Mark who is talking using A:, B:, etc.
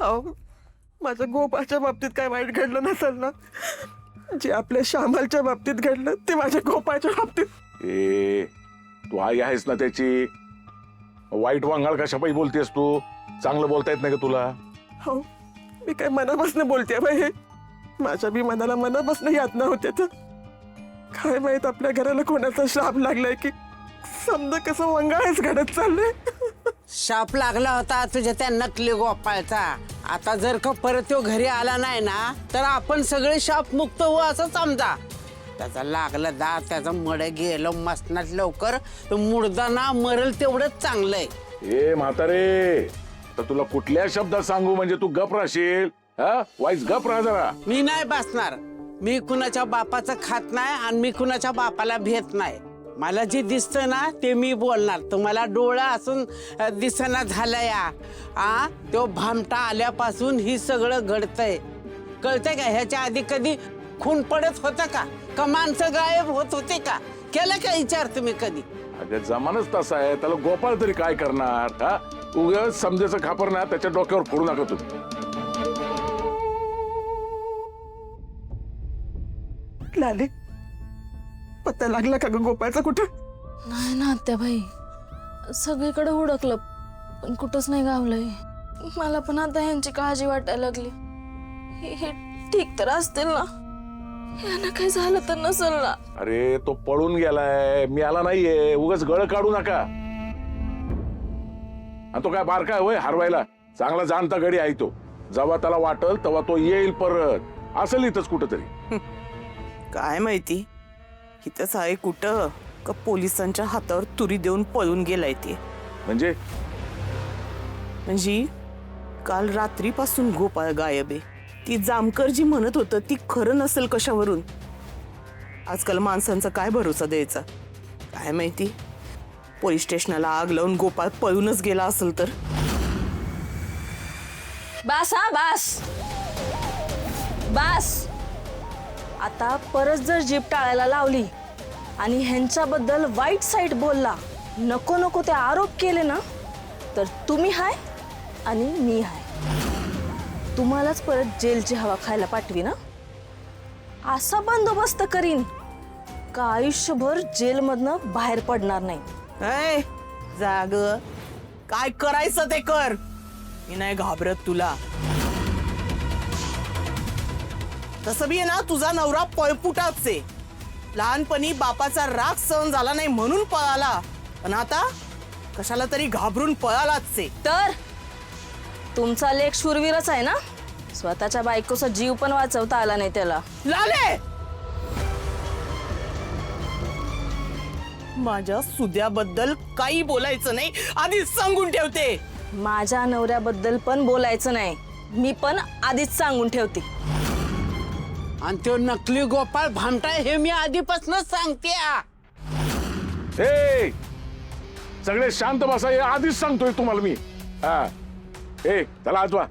A: हो, माझ्या गोपाच्या बाबतीत काय वाईट घडलं नसेल ना? जे आपल्या श्यामलच्या बाबतीत घडलं ते माझ्या गोपाच्या बाबतीत.
B: ए तू आई आहेस ना त्याची, वाईट वांगाळ कशापाई बोलतेस तू? चांगलं बोलता येत नाही का तुला?
A: हो, मी काय मनापासून बोलते बाई, हे माझ्या बी मनाला मनापासून यातना होते. तर काय माहित आपल्या घराला कोणाचा श्राप लागलाय की समजा कसं वंगाळच घडत चाललंय.
C: शाप लागला होता तुझ्या त्या नकली गोपाळचा. आता जर का परत तो घरी आला नाही ना तर आपण सगळे शाप मुक्त हो असं समजा. त्याचा लागला दात, त्याचं मड गेलं मसनात लवकर, तो मुर्दाना मरल तेवढंच चांगलंय.
B: ए म्हातारे, तर तुला कुठल्या शब्दात सांगू म्हणजे तू गप राहशील? हा, वाईस गप राहा जरा.
C: मी नाही बसणार. मी कुणाच्या बापाचं खात नाही आणि मी कुणाच्या बापाला भेट नाही. मला जे दिसतं ना ते मी बोलणार. तुम्हाला डोळा असून दिसना झालं या. तो भामटा आल्यापासून ही सगळं घडतंय. कळतंय का? ह्याच्या आधी कधी खून पडत होतं का? का माणसं गायब होत होते का? केलं का विचार तुम्ही कधी?
B: अगं जमानच तसा आहे, त्याला गोपाळ तरी काय करणार? हा, उगाच समजायचं खापर ना त्याच्या डोक्यावर फोडू नका तुम्ही.
A: लाले, पत्ता लागला का ग गोपाळचा कुठं?
D: नाही ना आत्याबाई, सगळीकडे हुडकलं पण कुठंच नाही गावलंय. मला पण आता ह्यांची काळजी वाटायला लागली. हे ठीक तर असतील ना? यांना काही झालं तर नसेल ना?
B: अरे तो पळून गेलाय, मी आला नाहीये. उगाच गळ काढू नका. आणि तो काय बारकाय होय हरवायला? चांगला जाणता गडी आहे तो. जेव्हा त्याला वाटल तेव्हा तो येईल परत. असेल इथंच कुठंतरी.
E: काय माहिती इथंच आहे कुठं का पोलिसांच्या हातावर तुरी देऊन पळून गेलाय ते.
B: म्हणजे
E: काल रात्रीपासून गोपाळ गायब आहे. ती जामकर जी म्हणत होतं ती खरं नसेल कशावरून. आजकाल माणसांचा काय भरोसा द्यायचा? काय माहिती पोलीस स्टेशनला आग लावून गोपाळ पळूनच गेला असेल तर.
D: बास हा बास बास. आता परत जर जीप टाळायला लावली आणि ह्यांच्याबद्दल वाईट साईड बोलला, नको नको ते आरोप केले ना, तर तुम्ही हाय आणि मी हाय. तुम्हालाच परत जेलची हवा खायला पाठवी ना. असा बंदोबस्त करीन का आयुष्यभर जेलमधनं बाहेर पडणार नाही.
E: जाग काय करायचं ते कर. मी नाही घाबरत तुला. तसं बी आहे ना, तुझा नवरा पळपुटाच आहे. लहानपणी बापाचा राग सहन झाला नाही म्हणून पळाला, पण आता कशाला तरी घाबरून पळालाच आहे.
D: तर तुमचा लेख शूरवीरच आहे ना. स्वतःच्या बायकोचा जीव पण वाचवता आला नाही त्याला.
E: लाले, माझ्या सुद्याबद्दल काही बोलायचं नाही आधीच सांगून ठेवते.
D: माझ्या नवऱ्याबद्दल पण बोलायचं नाही, मी पण आधीच सांगून ठेवते.
C: आणि तो नकली गोपाळ भामटा हे मी आधीपासूनच सांगते.
B: ए सगळे शांत बसा, हे आधीच सांगतोय तुम्हाला मी. हा, ए त्याला आजवा.